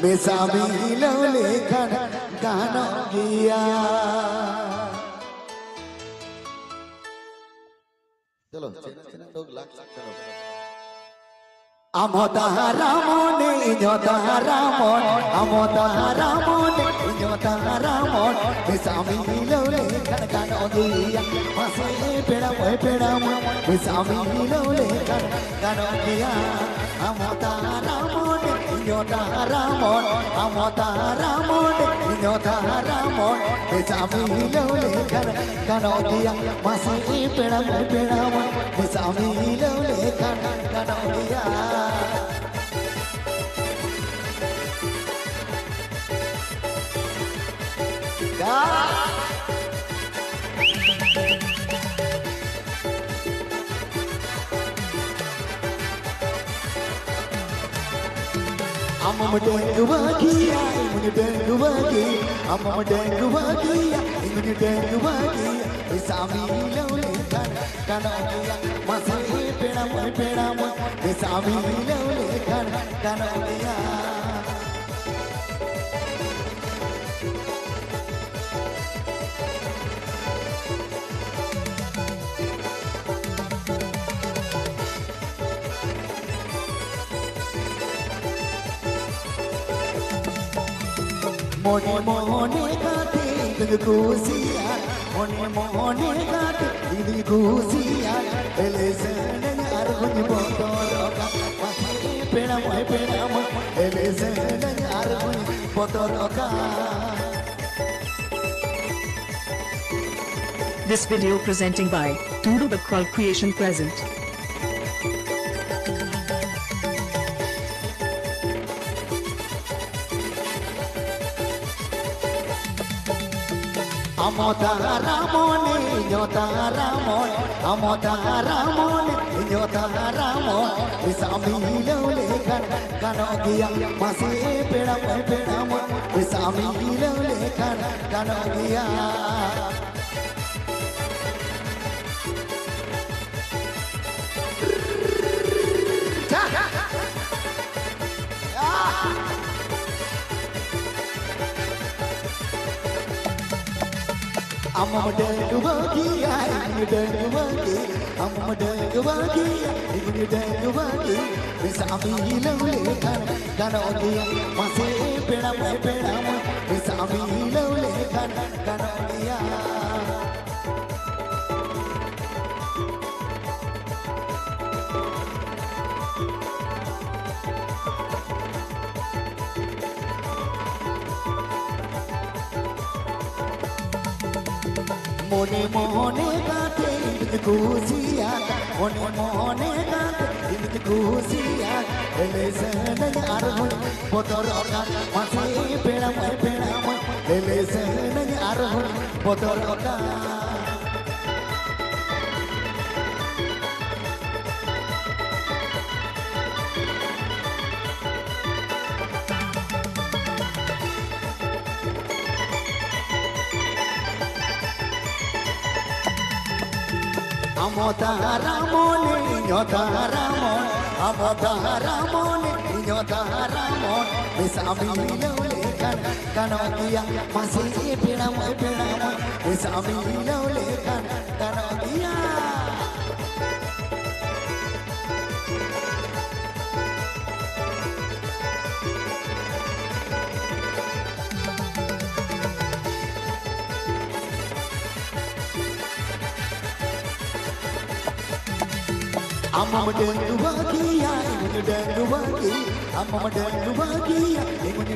बेसामी लौले गाना गया चलो लोग लाख चलो Amotaramone inyotaramon Amotaramone inyotaramon Besami lole kan odia Masih pedam Besami lole kan odia Amotaramone inyotaramon Amotaramone inyotaramon Besami lole kan odia Masih pedam Besami lole kan odia Amma dengue bahagia, imunya dengue bahagia. Amma dengue bahagia, imunya dengue bahagia. Besami lole kan odia, masih pedam. Besami lole kan odia. Mone kate idil kusiya Mone kate idil kusiya Elesene arhuni botoroka Masih pedam Elesene arhuni botoroka This video presenting by Tudu the Call Creation present. Amotaramone inyotaramon Amotaramone inyotaramon Besami lole kan odia Masih pedam Besami lole kan odia Amma dengue bahagia, imunya dengue bahagia. Amma dengue bahagia, imunya dengue bahagia. Besami lole kan odia, masih pedam. Besami lole kan odia. Mone kate idil kusiya Mone kate idil kusiya Elesene arhuni botoroka Masih pedam Elesene arhuni botoroka Amotaramone inyotaramon Amotaramone inyotaramon Besami lole kan odia Masih pedam Besami lole kan odia Amma dengue bahagia, imunya dengue bahagia. Amma dengue bahagia, imunya